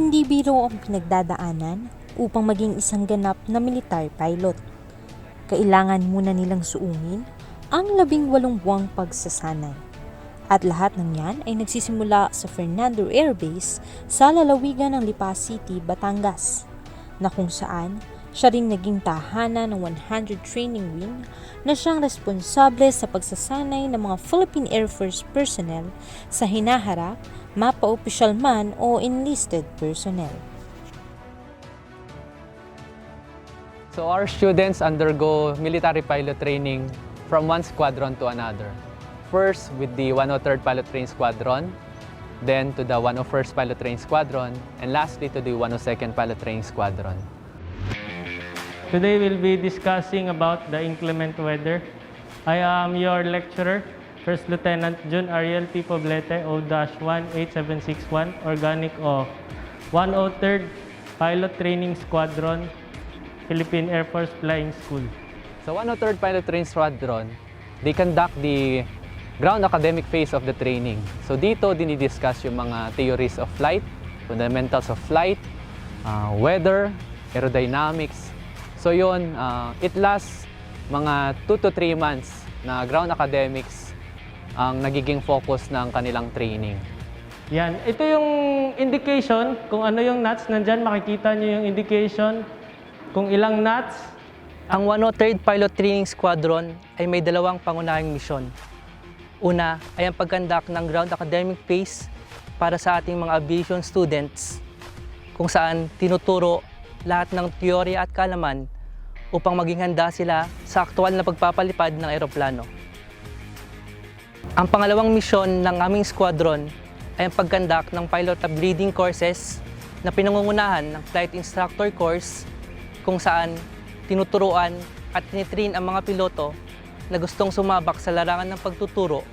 Hindi biro ang pinagdadaanan upang maging isang ganap na military pilot. Kailangan muna nilang suungin ang 18 buwang pagsasanay. At lahat ng yan ay nagsisimula sa Fernando Air Base sa lalawigan ng Lipa City, Batangas, na kung saan siya rin naging tahanan ng 100 training wing na siyang responsable sa pagsasanay ng mga Philippine Air Force personnel sa hinaharap, mapa-opisyal man o enlisted personnel. So our students undergo military pilot training from one squadron to another. First with the 103rd Pilot Training Squadron, then to the 101st Pilot Training Squadron, and lastly to the 102nd Pilot Training Squadron. Today we'll be discussing about the inclement weather. I am your lecturer, First Lieutenant Jun Ariel P. Poblete, O-18761, Organic of 103rd Pilot Training Squadron, Philippine Air Force Flying School. Sa 103rd Pilot Training Squadron, they conduct the ground academic phase of the training. So dito dinidiscuss yung mga theories of flight, fundamentals of flight, weather, aerodynamics. So yun, it lasts mga 2 to 3 months na ground academics ang nagiging focus ng kanilang training. Yan, ito yung indication kung ano yung knots. Nandyan makikita nyo yung indication kung ilang knots. Ang 103rd Pilot Training Squadron ay may dalawang pangunahing misyon. Una ay ang pagkandak ng ground academic phase para sa ating mga aviation students kung saan tinuturo lahat ng teorya at kaalaman upang maging handa sila sa aktual na pagpapalipad ng eroplano. Ang pangalawang misyon ng aming squadron ay ang pagkandak ng pilot upgrading courses na pinangungunahan ng flight instructor course kung saan tinuturuan at tinitrain ang mga piloto na gustong sumabak sa larangan ng pagtuturo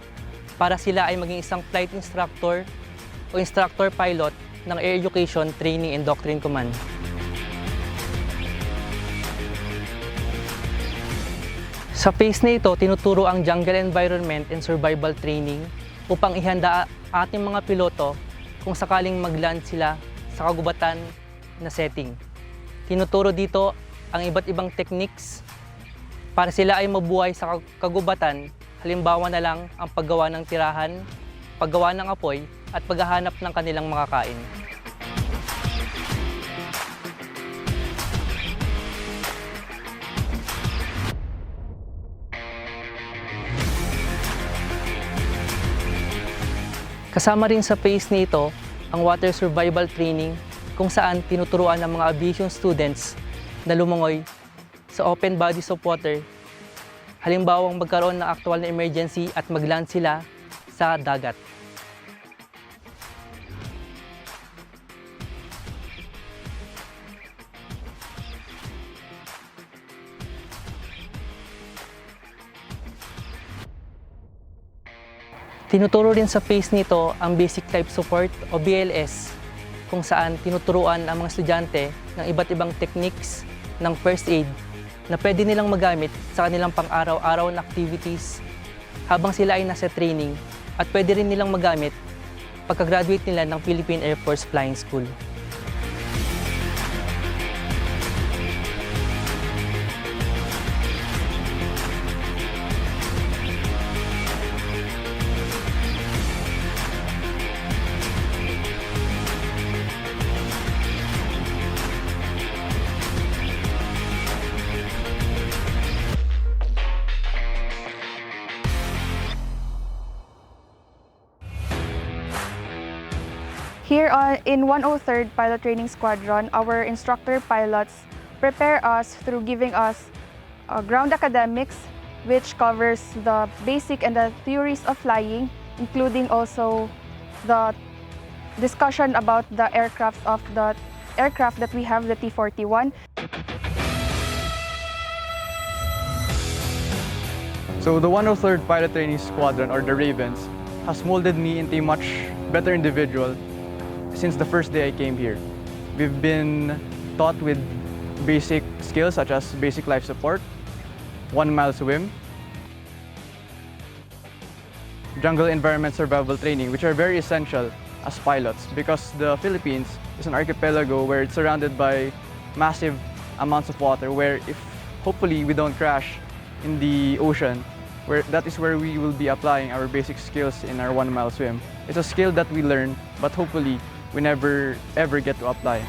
para sila ay maging isang flight instructor o instructor pilot ng Air Education Training and Doctrine Command. Sa phase na ito, tinuturo ang jungle environment and survival training upang ihanda ating mga piloto kung sakaling mag-land sila sa kagubatan na setting. Tinuturo dito ang iba't ibang techniques para sila ay mabuhay sa kagubatan, halimbawa na lang ang paggawa ng tirahan, paggawa ng apoy at paghahanap ng kanilang makakain. Kasama rin sa phase nito ang water survival training kung saan tinuturuan ng mga aviation students na lumangoy sa open bodies of water. Halimbawa magkaroon ng aktual na emergency at mag-land sila sa dagat. Tinuturo rin sa phase nito ang Basic Life Support o BLS kung saan tinuturuan ang mga estudyante ng iba't ibang techniques ng first aid na pwede nilang magamit sa kanilang pang-araw-araw na activities habang sila ay nasa training at pwede rin nilang magamit pagka-graduate nila ng Philippine Air Force Flying School. Here in 103rd Pilot Training Squadron, our instructor pilots prepare us through giving us ground academics, which covers the basic and the theories of flying, including also the discussion about the aircraft that we have, the T-41. So the 103rd Pilot Training Squadron, or the Ravens, has molded me into a much better individual since the first day I came here. We've been taught with basic skills such as basic life support, 1-mile swim, jungle environment survival training, which are very essential as pilots because the Philippines is an archipelago where it's surrounded by massive amounts of water, where if hopefully we don't crash in the ocean, that is where we will be applying our basic skills in our 1 mile swim. It's a skill that we learn, but hopefully we never ever get to apply.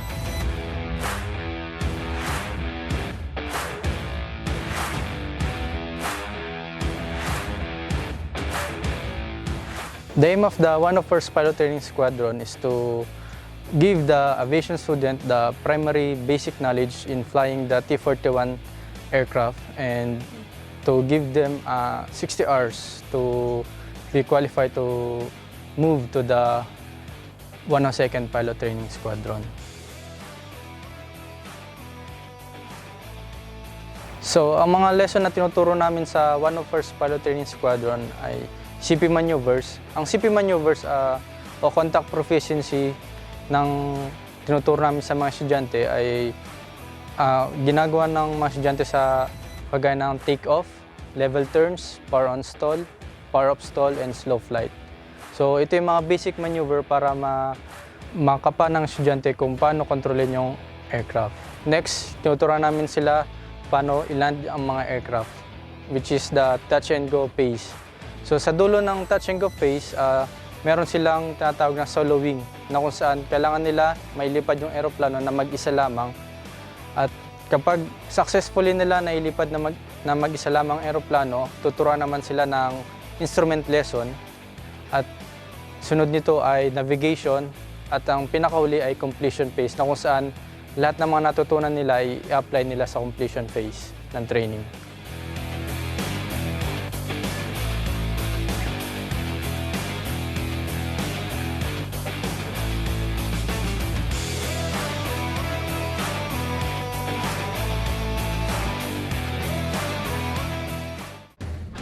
The aim of the 101st Pilot Training Squadron is to give the aviation student the primary basic knowledge in flying the T-41 aircraft and to give them 60 hours to be qualified to move to the 102nd Pilot Training Squadron. So, ang mga lesson na tinuturo namin sa 101st Pilot Training Squadron ay CP maneuvers. Ang CP maneuvers o contact proficiency ng tinuturo namin sa mga estudyante ay ginagawa ng mga estudyante sa kagaya ng take-off, level turns, power on stall, power off stall, and slow flight. So ito yung mga basic maneuver para makapa ng estudyante kung paano kontrolin yung aircraft. Next, tinuturuan namin sila paano i-land ang mga aircraft, which is the touch and go phase. So sa dulo ng touch and go phase, meron silang tinatawag na solo wing na kung saan kailangan nila mailipad yung eroplano na mag-isa lamang. At kapag successfully nila nailipad na mag-isa lamang eroplano, tuturuan naman sila ng instrument lesson at sunod nito ay navigation at ang pinakauli ay completion phase na kung saan lahat ng mga natutunan nila ay i-apply nila sa completion phase ng training.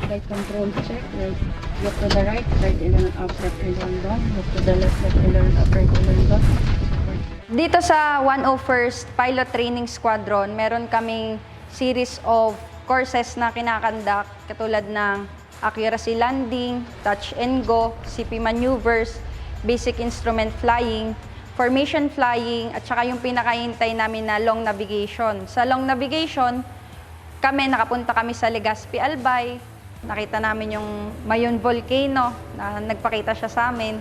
Right control check, right, look to the right aileron up, left aileron down, look to the left aileron up, right aileron down. Dito sa 101st Pilot Training Squadron, meron kaming series of courses na kinakandak katulad ng accuracy landing, touch and go, CP maneuvers, basic instrument flying, formation flying, at saka yung pinakahintay namin na long navigation. Sa long navigation, nakapunta kami sa Legazpi Albay. Nakita namin yung Mayon Volcano na nagpakita siya sa amin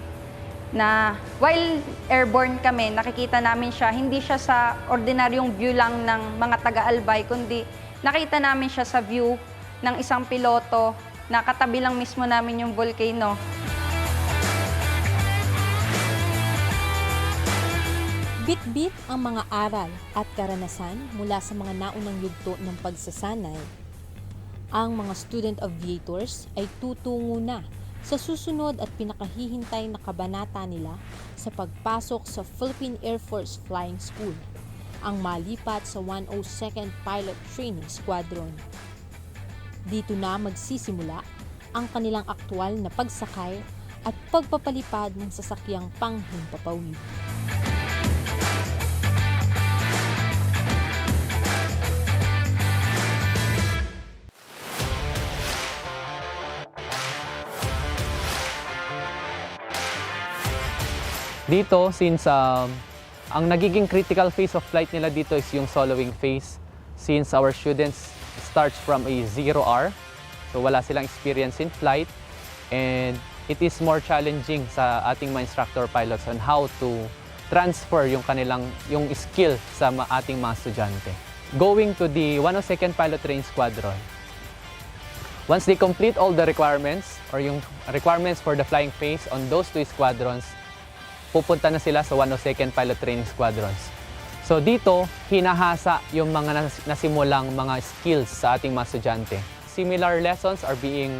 na while airborne kami, nakikita namin siya, hindi siya sa ordinaryong view lang ng mga taga-Albay, kundi nakita namin siya sa view ng isang piloto na katabi lang mismo namin yung volcano. Bit-bit ang mga aral at karanasan mula sa mga naunang yugto ng pagsasanay. Ang mga student aviators ay tutungo na sa susunod at pinakahihintay na kabanata nila sa pagpasok sa Philippine Air Force Flying School, ang malipat sa 102nd Pilot Training Squadron. Dito na magsisimula ang kanilang aktwal na pagsakay at pagpapalipad ng sasakyang panghimpapawid. Dito, since ang nagiging critical phase of flight nila dito is yung soloing phase, since our students starts from a 0R, so wala silang experience in flight, and it is more challenging sa ating mga instructor pilots on how to transfer yung skill sa ating mga estudyante. Going to the 102nd Pilot Training Squadron, once they complete all the requirements or yung requirements for the flying phase on those two squadrons, pupunta na sila sa 102nd Pilot Training Squadrons. So dito, hinahasa yung mga nasimulang mga skills sa ating mga estudyante. Similar lessons are being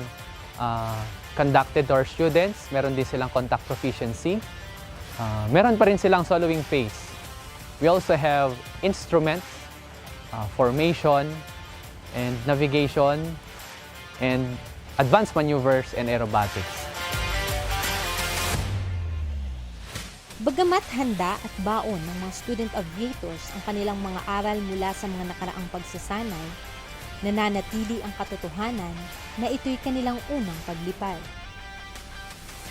conducted to our students. Meron din silang contact proficiency. Meron pa rin silang soloing phase. We also have instruments, formation, and navigation, and advanced maneuvers and aerobatics. Bagamat handa at baon ng mga student aviators ang kanilang mga aral mula sa mga nakaraang pagsasanay, nananatili ang katotohanan na ito'y kanilang unang paglipad.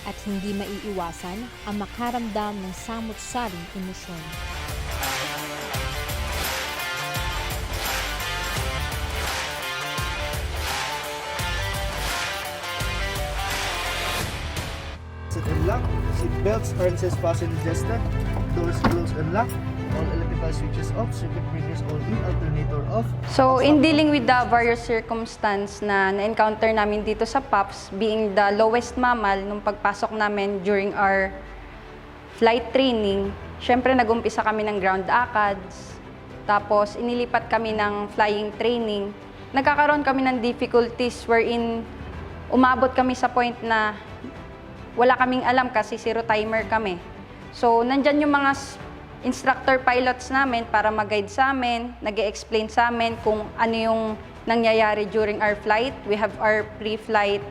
at hindi maiiwasan ang makaramdam ng samot-saring emosyon. Seat unlock, seat belts, harnesses fastened and adjusted, doors closed and locked, all electrical switches off, circuit breakers all in, alternator off. So, in dealing with the various circumstance na na-encounter namin dito sa Paffs, being the lowest mammal nung pagpasok namin during our flight training, syempre nag-umpisa kami ng ground ACADS, tapos inilipat kami ng flying training. Nagkakaroon kami ng difficulties wherein umabot kami sa point na wala kaming alam kasi zero timer kami. So, nandyan yung mga instructor pilots namin para mag-guide sa amin, nag-explain sa amin kung ano yung nangyayari during our flight. We have our pre-flight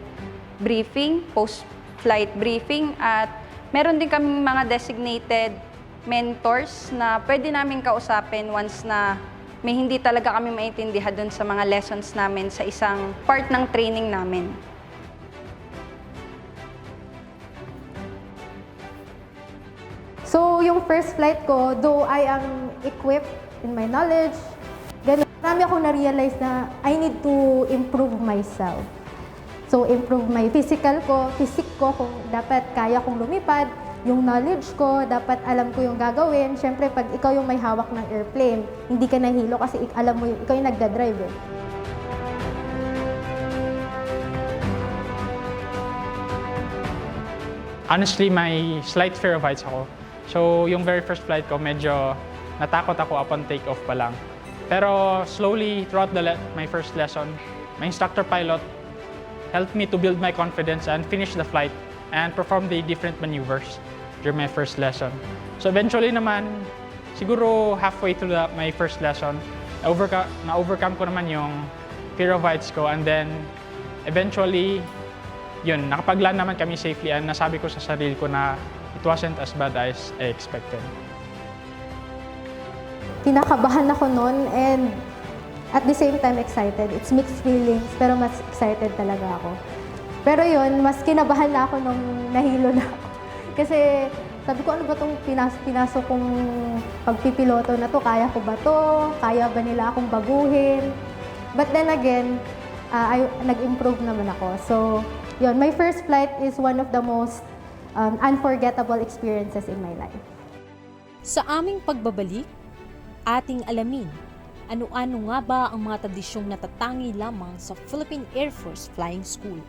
briefing, post-flight briefing, at meron din kaming mga designated mentors na pwede namin kausapin once na may hindi talaga kami maintindihan dun sa mga lessons namin sa isang part ng training namin. So, yung first flight ko, though I am equipped in my knowledge, ganun, marami akong na-realize na I need to improve myself. So, improve my physique ko kung dapat kaya kong lumipad, yung knowledge ko, dapat alam ko yung gagawin. Siyempre, pag ikaw yung may hawak ng airplane, hindi ka nahilo kasi alam mo yung, ikaw yung nagdadrive eh. Honestly, may slight fear of heights ako. So, yung very first flight ko, medyo natakot ako upon takeoff pa lang. Pero slowly, throughout my first lesson, my instructor pilot helped me to build my confidence and finish the flight and perform the different maneuvers during my first lesson. So eventually naman, siguro halfway through my first lesson, na-overcome ko naman yung fear of heights ko, and then eventually, yun, nakapag-land naman kami safely, and nasabi ko sa sarili ko na it wasn't as bad as I expected. Kinakabahan ako noon and at the same time excited. It's mixed feelings, pero mas excited talaga ako. Pero yun, mas kinabahan na ako nung nahilo na ako. Kasi sabi ko, ano ba itong pinasok kong pagpipiloto na to? Kaya ko ba to? Kaya ba nila akong baguhin? But then again, nag-improve naman ako. So, yun, my first flight is one of the most unforgettable experiences in my life. Sa aming pagbabalik, ating alamin ano-ano nga ba ang mga tradisyong natatangi lamang sa Philippine Air Force Flying School.